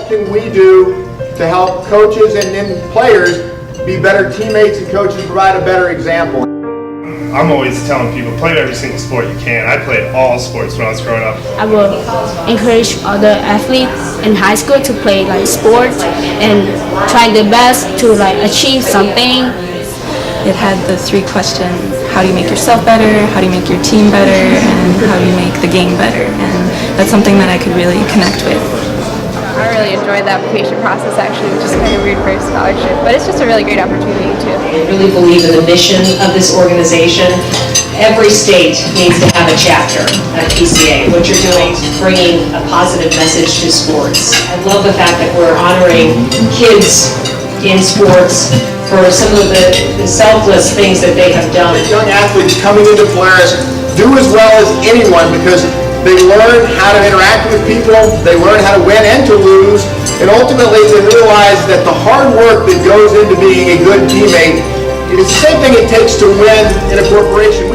can we do to help coaches and then players be better teammates and coaches provide a better example? I'm always telling people, play every single sport you can. I played all sports when I was growing up. I will encourage other athletes in high school to play like sports and try their best to like achieve something. It had the 3 questions: how do you make yourself better, how do you make your team better, and how do you make the game better? And that's something that I could really connect with. I really enjoyed the application process actually, which is kind of weird for a scholarship, but it's just a really great opportunity too. I really believe in the mission of this organization. Every state needs to have a chapter at PCA. What you're doing is bringing a positive message to sports. I love the fact that we're honoring kids in sports for some of the selfless things that they have done. Young athletes coming into Polaris do as well as anyone because they learn how to interact with people, they learn how to win and to lose, and ultimately they realize that the hard work that goes into being a good teammate is the same thing it takes to win in a corporation.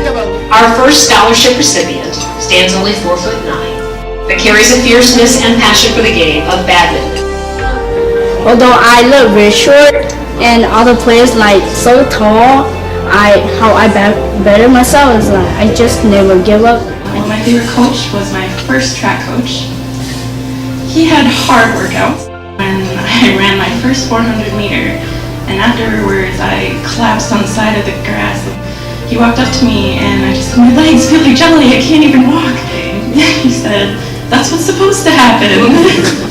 Our first scholarship recipient stands only 4'9", but carries a fierceness and passion for the game of badminton. Although I look very short and other players like so tall, how I better myself is like I just never give up. Well, my favorite coach was my first track coach. He had hard workouts when I ran my first 400 meter, and afterwards I collapsed on the side of the grass. He walked up to me and I just said, my legs feel like jelly, I can't even walk. He said, that's what's supposed to happen.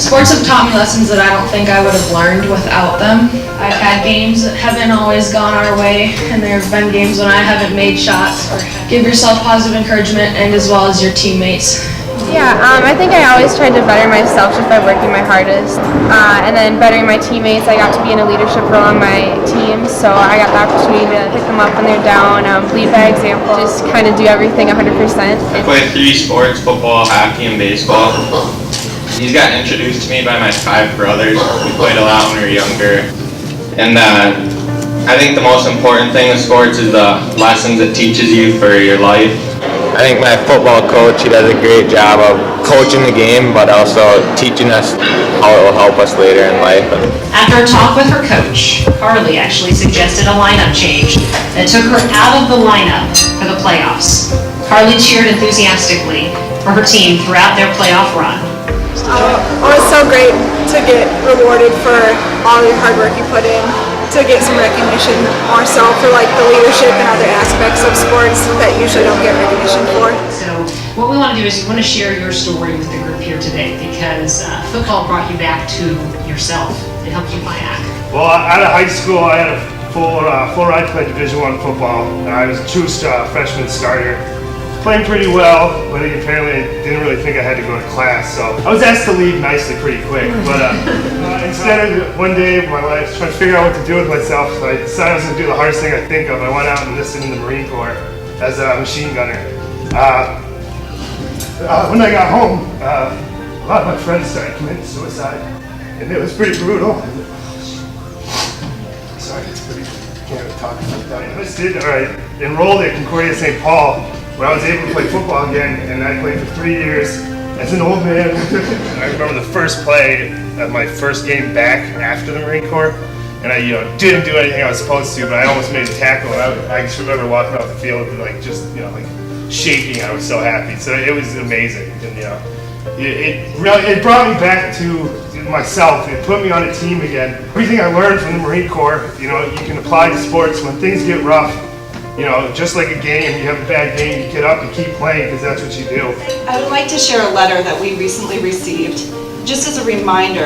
Sports have taught me lessons that I don't think I would have learned without them. I've had games that haven't always gone our way, and there have been games when I haven't made shots. Give yourself positive encouragement, and as well as your teammates. Yeah, I think I always tried to better myself just by working my hardest. And then bettering my teammates, I got to be in a leadership role on my team, so I got the opportunity to pick them up when they're down, lead by example, just kind of do everything 100%. I played 3 sports, football, hockey, and baseball. These got introduced to me by my 5 brothers. We played a lot when we were younger. And I think the most important thing with sports is the lessons it teaches you for your life. I think my football coach, he does a great job of coaching the game, but also teaching us how it will help us later in life. After a talk with her coach, Carly actually suggested a lineup change that took her out of the lineup for the playoffs. Carly cheered enthusiastically for her team throughout their playoff run. It was so great to get rewarded for all your hard work you put in, to get some recognition more so for like the leadership and other aspects of sports that usually don't get recognition for. So what we want to do is we want to share your story with the group here today, because football brought you back to yourself. It helped you kayak. Well, out of high school, I had a full ride play Division I football. I was a true freshman starter. Playing pretty well, but apparently I didn't really think I had to go to class, so I was asked to leave nicely pretty quick. But instead, one day my life was trying to figure out what to do with myself, so I decided I was going to do the hardest thing I think of. I went out and enlisted in the Marine Corps as a machine gunner. When I got home, a lot of my friends started committing suicide, and it was pretty brutal. Sorry, it's pretty, I can't really talk about that. I enrolled at Concordia St. Paul, where I was able to play football again, and I played for 3 years as an old man. I remember the first play of my first game back after the Marine Corps, and I didn't do anything I was supposed to, but I almost made a tackle, and I just remember walking off the field and like shaking. I was so happy. So it was amazing, and it brought me back to myself. It put me on a team again. Everything I learned from the Marine Corps, you can apply to sports when things get rough. Just like a game, you have a bad game, you get up and keep playing because that's what you do. I would like to share a letter that we recently received, just as a reminder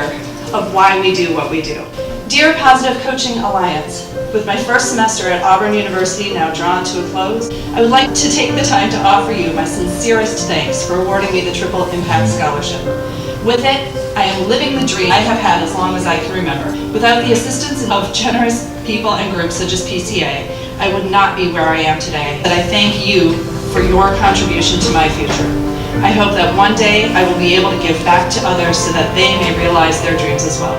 of why we do what we do. Dear Positive Coaching Alliance, with my first semester at Auburn University now drawn to a close, I would like to take the time to offer you my sincerest thanks for awarding me the Triple Impact Scholarship. With it, I am living the dream I have had as long as I can remember. Without the assistance of generous people and groups such as PCA, I would not be where I am today. But I thank you for your contribution to my future. I hope that one day I will be able to give back to others so that they may realize their dreams as well.